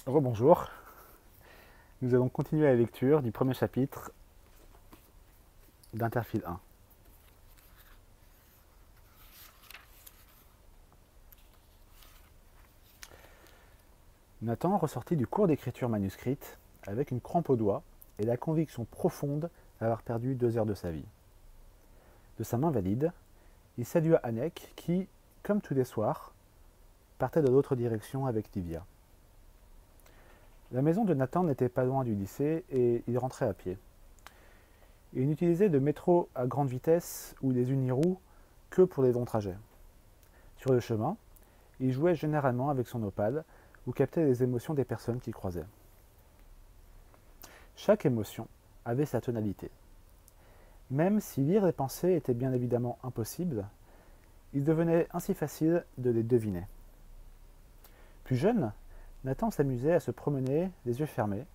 Rebonjour, nous allons continuer la lecture du premier chapitre d'Interfile 1. Nathan ressortit du cours d'écriture manuscrite avec une crampe au doigt et la conviction profonde d'avoir perdu 2 heures de sa vie. De sa main valide, il salua Anek qui, comme tous les soirs, partait dans l'autre direction avec Livia. La maison de Nathan n'était pas loin du lycée et il rentrait à pied. Il n'utilisait de métro à grande vitesse ou des uniroues que pour les longs trajets. Sur le chemin, il jouait généralement avec son opale ou captait les émotions des personnes qu'il croisait. Chaque émotion avait sa tonalité. Même si lire les pensées était bien évidemment impossible, il devenait ainsi facile de les deviner. Plus jeune, Nathan s'amusait à se promener les yeux fermés,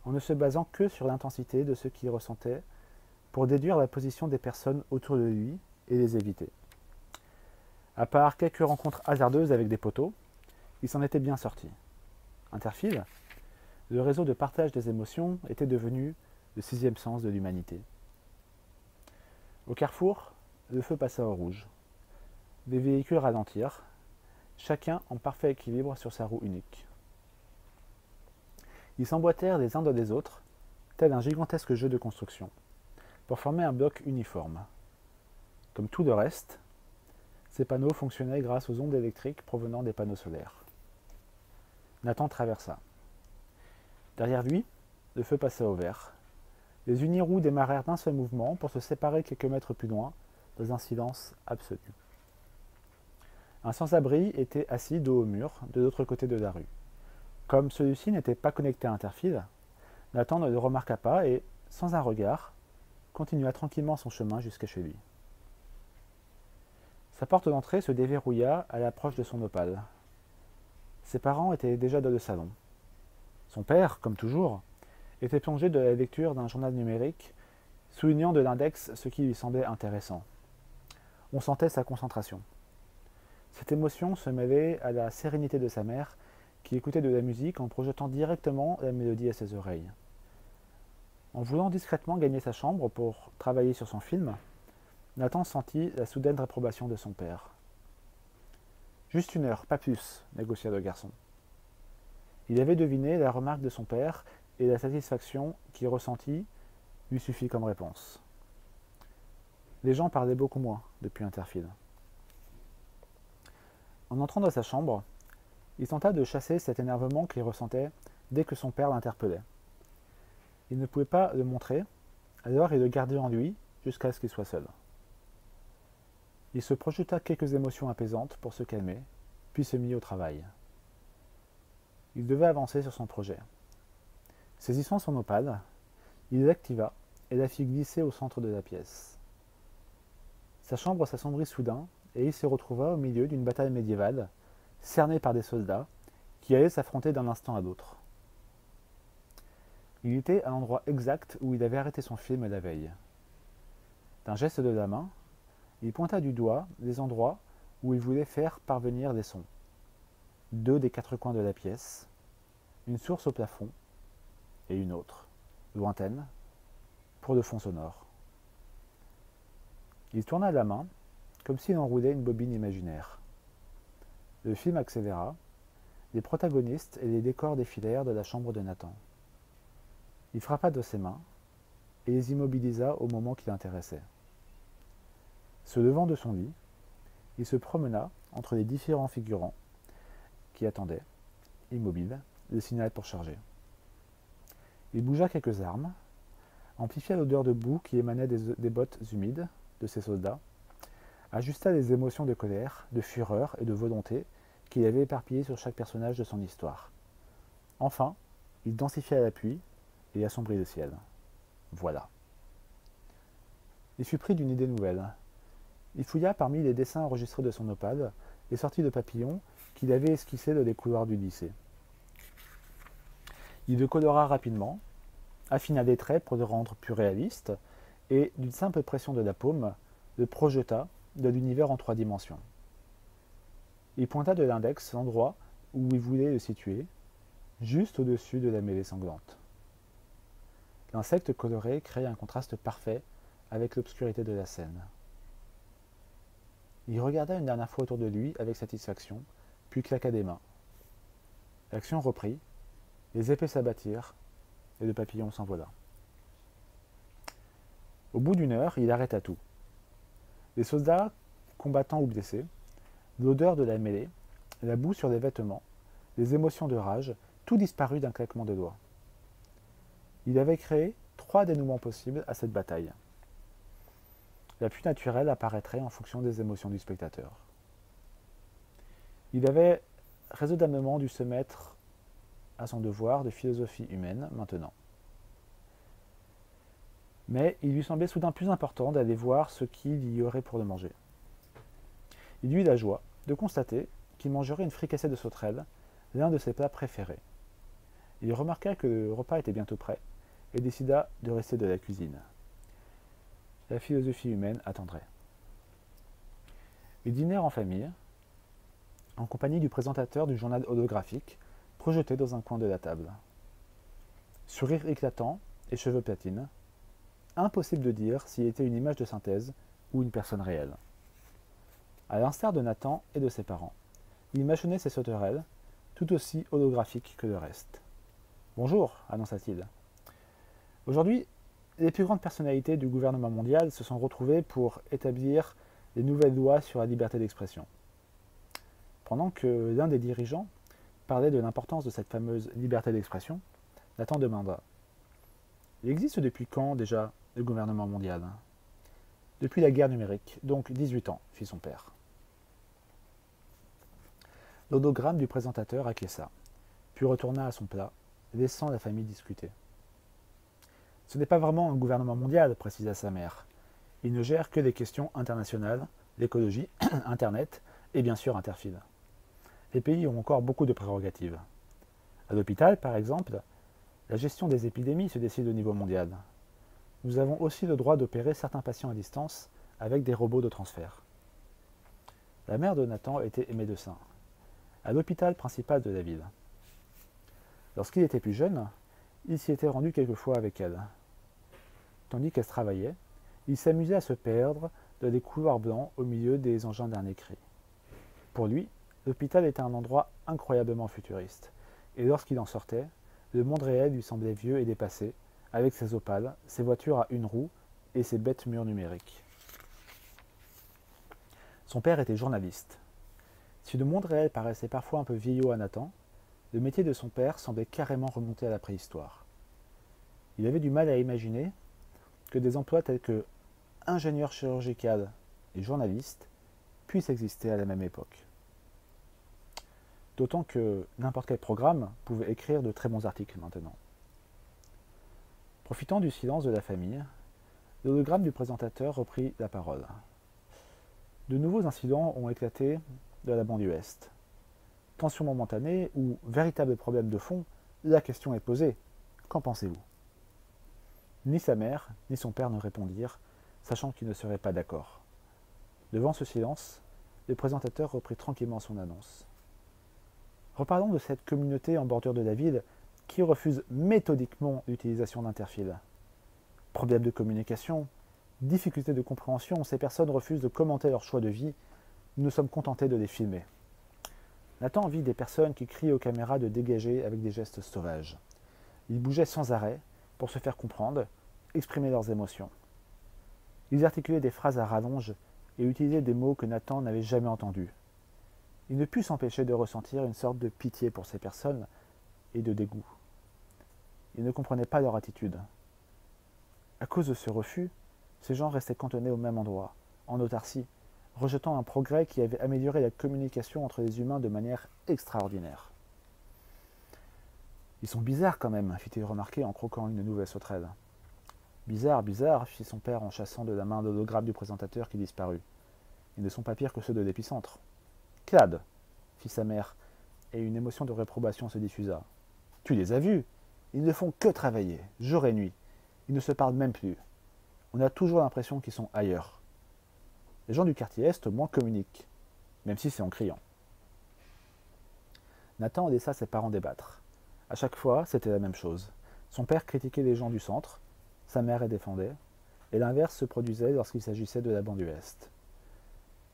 en ne se basant que sur l'intensité de ce qu'il ressentait pour déduire la position des personnes autour de lui et les éviter. À part quelques rencontres hasardeuses avec des poteaux, il s'en était bien sorti. Interfile, le réseau de partage des émotions était devenu le 6e sens de l'humanité. Au carrefour, le feu passa au rouge. Les véhicules ralentirent, chacun en parfait équilibre sur sa roue unique. Ils s'emboîtèrent les uns dans les autres, tel un gigantesque jeu de construction, pour former un bloc uniforme. Comme tout le reste, ces panneaux fonctionnaient grâce aux ondes électriques provenant des panneaux solaires. Nathan traversa. Derrière lui, le feu passa au vert. Les uniroues démarrèrent d'un seul mouvement pour se séparer quelques mètres plus loin, dans un silence absolu. Un sans-abri était assis dos au mur, de l'autre côté de la rue. Comme celui-ci n'était pas connecté à Interfile, Nathan ne le remarqua pas et, sans un regard, continua tranquillement son chemin jusqu'à chez lui. Sa porte d'entrée se déverrouilla à l'approche de son opale. Ses parents étaient déjà dans le salon. Son père, comme toujours, était plongé de la lecture d'un journal numérique, soulignant de l'index ce qui lui semblait intéressant. On sentait sa concentration. Cette émotion se mêlait à la sérénité de sa mère, qui écoutait de la musique en projetant directement la mélodie à ses oreilles. En voulant discrètement gagner sa chambre pour travailler sur son film, Nathan sentit la soudaine réprobation de son père. « Juste 1 heure, pas plus, » négocia le garçon. Il avait deviné la remarque de son père et la satisfaction qu'il ressentit lui suffit comme réponse. Les gens parlaient beaucoup moins depuis Interfile. En entrant dans sa chambre, il tenta de chasser cet énervement qu'il ressentait dès que son père l'interpellait. Il ne pouvait pas le montrer, alors il le gardait en lui jusqu'à ce qu'il soit seul. Il se projeta quelques émotions apaisantes pour se calmer, puis se mit au travail. Il devait avancer sur son projet. Saisissant son opale, il l'activa et la fit glisser au centre de la pièce. Sa chambre s'assombrit soudain et il se retrouva au milieu d'une bataille médiévale, cerné par des soldats qui allaient s'affronter d'un instant à l'autre. Il était à l'endroit exact où il avait arrêté son film la veille. D'un geste de la main, il pointa du doigt les endroits où il voulait faire parvenir des sons. 2 des 4 coins de la pièce, une source au plafond et une autre, lointaine, pour le fond sonore. Il tourna la main comme s'il enroulait une bobine imaginaire. Le film accéléra, les protagonistes et les décors défilèrent de la chambre de Nathan. Il frappa de ses mains et les immobilisa au moment qui l'intéressait. Se levant de son lit, il se promena entre les différents figurants qui attendaient, immobiles, le signal pour charger. Il bougea quelques armes, amplifia l'odeur de boue qui émanait des bottes humides de ses soldats, ajusta les émotions de colère, de fureur et de volonté qu'il avait éparpillées sur chaque personnage de son histoire. Enfin, il densifia la pluie et assombrit le ciel. Voilà. Il fut pris d'une idée nouvelle. Il fouilla parmi les dessins enregistrés de son opale et sortit le papillon qu'il avait esquissé dans les couloirs du lycée. Il le colora rapidement, affina les traits pour le rendre plus réaliste, et, d'une simple pression de la paume, le projeta de l'univers en 3 dimensions. Il pointa de l'index l'endroit où il voulait le situer, juste au-dessus de la mêlée sanglante. L'insecte coloré crée un contraste parfait avec l'obscurité de la scène. Il regarda une dernière fois autour de lui avec satisfaction, puis claqua des mains. L'action reprit, les épées s'abattirent, et le papillon s'envola. Au bout d'une heure, il arrêta tout. Les soldats, combattants ou blessés, l'odeur de la mêlée, la boue sur les vêtements, les émotions de rage, tout disparut d'un claquement de doigts. Il avait créé 3 dénouements possibles à cette bataille. La plus naturelle apparaîtrait en fonction des émotions du spectateur. Il avait résolument dû se mettre à son devoir de philosophie humaine maintenant. Mais il lui semblait soudain plus important d'aller voir ce qu'il y aurait pour le manger. Il eut la joie de constater qu'il mangerait une fricassée de sauterelle, l'un de ses plats préférés. Il remarqua que le repas était bientôt prêt et décida de rester de la cuisine. La philosophie humaine attendrait. Ils dînèrent en famille, en compagnie du présentateur du journal holographique, projeté dans un coin de la table. Sourire éclatant et cheveux platine, impossible de dire s'il était une image de synthèse ou une personne réelle. À l'instar de Nathan et de ses parents, il mâchonnait ses sauterelles, tout aussi holographiques que le reste. « Bonjour, annonça-t-il. Aujourd'hui, les plus grandes personnalités du gouvernement mondial se sont retrouvées pour établir les nouvelles lois sur la liberté d'expression. Pendant que l'un des dirigeants parlait de l'importance de cette fameuse liberté d'expression, Nathan demanda « Il existe depuis quand déjà le gouvernement mondial ?»« Depuis la guerre numérique, donc 18 ans, fit son père. L'hologramme du présentateur acquiesça, puis retourna à son plat, laissant la famille discuter. Ce n'est pas vraiment un gouvernement mondial, précisa sa mère. Il ne gère que les questions internationales, l'écologie, Internet et bien sûr Interfil. Les pays ont encore beaucoup de prérogatives. À l'hôpital, par exemple, la gestion des épidémies se décide au niveau mondial. Nous avons aussi le droit d'opérer certains patients à distance avec des robots de transfert. La mère de Nathan était médecin, à l'hôpital principal de la ville. Lorsqu'il était plus jeune, il s'y était rendu quelquefois avec elle. Tandis qu'elle travaillait, il s'amusait à se perdre dans les couloirs blancs au milieu des engins d'un écrit. Pour lui, l'hôpital était un endroit incroyablement futuriste, et lorsqu'il en sortait, le monde réel lui semblait vieux et dépassé, avec ses opales, ses voitures à une roue et ses bêtes murs numériques. Son père était journaliste. Si le monde réel paraissait parfois un peu vieillot à Nathan, le métier de son père semblait carrément remonter à la préhistoire. Il avait du mal à imaginer que des emplois tels que ingénieur chirurgical et journaliste puissent exister à la même époque. D'autant que n'importe quel programme pouvait écrire de très bons articles maintenant. Profitant du silence de la famille, l'hologramme du présentateur reprit la parole. De nouveaux incidents ont éclaté de la banlieue Est. Tension momentanée ou véritable problème de fond, la question est posée. Qu'en pensez-vous ? Ni sa mère, ni son père ne répondirent, sachant qu'ils ne seraient pas d'accord. Devant ce silence, le présentateur reprit tranquillement son annonce. Reparlons de cette communauté en bordure de la ville qui refuse méthodiquement l'utilisation d'Interfil. Problème de communication, difficulté de compréhension, ces personnes refusent de commenter leur choix de vie, nous nous sommes contentés de les filmer. Nathan vit des personnes qui crient aux caméras de dégager avec des gestes sauvages. Ils bougeaient sans arrêt pour se faire comprendre, exprimer leurs émotions. Ils articulaient des phrases à rallonge et utilisaient des mots que Nathan n'avait jamais entendus. Il ne put s'empêcher de ressentir une sorte de pitié pour ces personnes et de dégoût. Il ne comprenait pas leur attitude. À cause de ce refus, ces gens restaient cantonnés au même endroit, en autarcie, rejetant un progrès qui avait amélioré la communication entre les humains de manière extraordinaire. « Ils sont bizarres quand même, fit-il remarquer en croquant une nouvelle sauterelle. « Bizarre, bizarre, fit son père en chassant de la main l'hologramme du présentateur qui disparut. Ils ne sont pas pires que ceux de l'épicentre. Clad, fit sa mère, et une émotion de réprobation se diffusa. Tu les as vus? Ils ne font que travailler, jour et nuit. Ils ne se parlent même plus. On a toujours l'impression qu'ils sont ailleurs. Les gens du quartier Est au moins communiquent, même si c'est en criant. Nathan laissa ses parents débattre. À chaque fois, c'était la même chose. Son père critiquait les gens du centre, sa mère les défendait, et l'inverse se produisait lorsqu'il s'agissait de la banlieue est.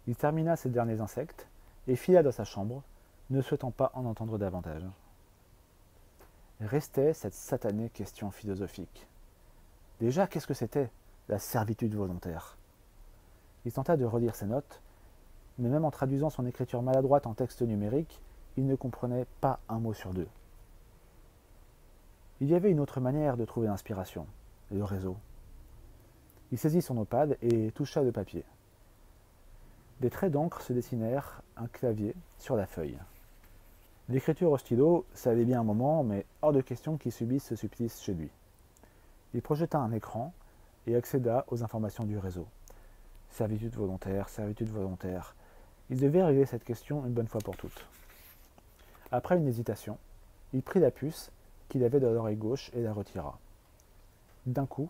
Il termina ses derniers insectes et fila dans sa chambre, ne souhaitant pas en entendre davantage. Restait cette satanée question philosophique. Déjà, qu'est-ce que c'était, la servitude volontaire? Il tenta de relire ses notes, mais même en traduisant son écriture maladroite en texte numérique, il ne comprenait pas un mot sur deux. Il y avait une autre manière de trouver l'inspiration, le réseau. Il saisit son notepad et toucha le papier. Des traits d'encre se dessinèrent un clavier sur la feuille. L'écriture au stylo, ça allait bien un moment, mais hors de question qu'il subisse ce supplice chez lui. Il projeta un écran et accéda aux informations du réseau. Servitude volontaire, servitude volontaire. Il devait régler cette question une bonne fois pour toutes. Après une hésitation, il prit la puce qu'il avait dans l'oreille gauche et la retira. D'un coup,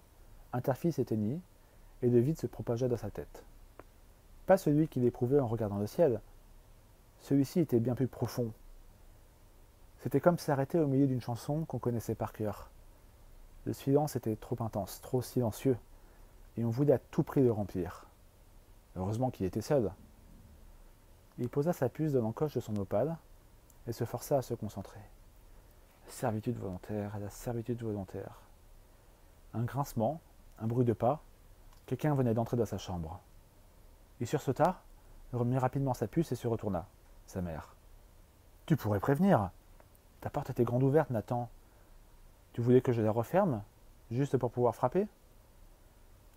Interfy s'éteignit et le vide se propagea dans sa tête. Pas celui qu'il éprouvait en regardant le ciel. Celui-ci était bien plus profond. C'était comme s'arrêter au milieu d'une chanson qu'on connaissait par cœur. Le silence était trop intense, trop silencieux, et on voulait à tout prix le remplir. Heureusement qu'il était seul. Il posa sa puce dans l'encoche de son opale et se força à se concentrer. La servitude volontaire, la servitude volontaire. Un grincement, un bruit de pas, quelqu'un venait d'entrer dans sa chambre. Il sursauta, remit rapidement sa puce et se retourna. Sa mère. « Tu pourrais prévenir. Ta porte était grande ouverte, Nathan. Tu voulais que je la referme, juste pour pouvoir frapper ?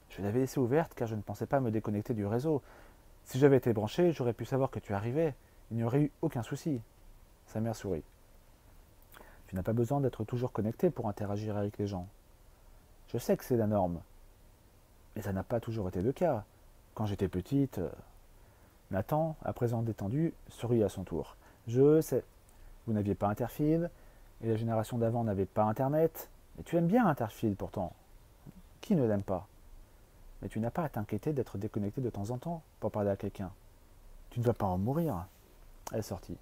Je l'avais laissée ouverte car je ne pensais pas me déconnecter du réseau. Si j'avais été branché, j'aurais pu savoir que tu arrivais. Il n'y aurait eu aucun souci. » Sa mère sourit. « Tu n'as pas besoin d'être toujours connecté pour interagir avec les gens. Je sais que c'est la norme. Mais ça n'a pas toujours été le cas. Quand j'étais petite... Nathan, à présent détendu, sourit à son tour. « Je sais. Vous n'aviez pas Interfield, et la génération d'avant n'avait pas Internet. Mais tu aimes bien Interfield pourtant. Qui ne l'aime pas? Mais tu n'as pas à t'inquiéter d'être déconnecté de temps en temps pour parler à quelqu'un. Tu ne vas pas en mourir. » Elle sortit.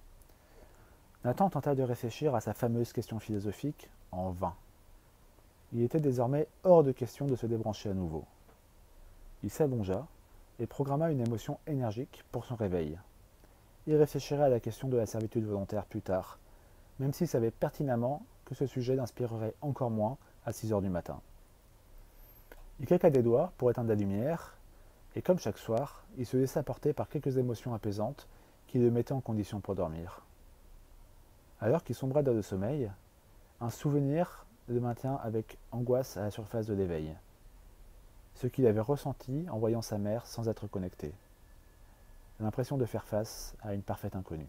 Nathan tenta de réfléchir à sa fameuse question philosophique, en vain. Il était désormais hors de question de se débrancher à nouveau. Il s'allongea et programma une émotion énergique pour son réveil. Il réfléchirait à la question de la servitude volontaire plus tard, même s'il savait pertinemment que ce sujet l'inspirerait encore moins à 6 heures du matin. Il claqua des doigts pour éteindre la lumière, et comme chaque soir, il se laissa porter par quelques émotions apaisantes qui le mettaient en condition pour dormir. Alors qu'il sombrait dans le sommeil, un souvenir le maintint avec angoisse à la surface de l'éveil. Ce qu'il avait ressenti en voyant sa mère sans être connecté. L'impression de faire face à une parfaite inconnue.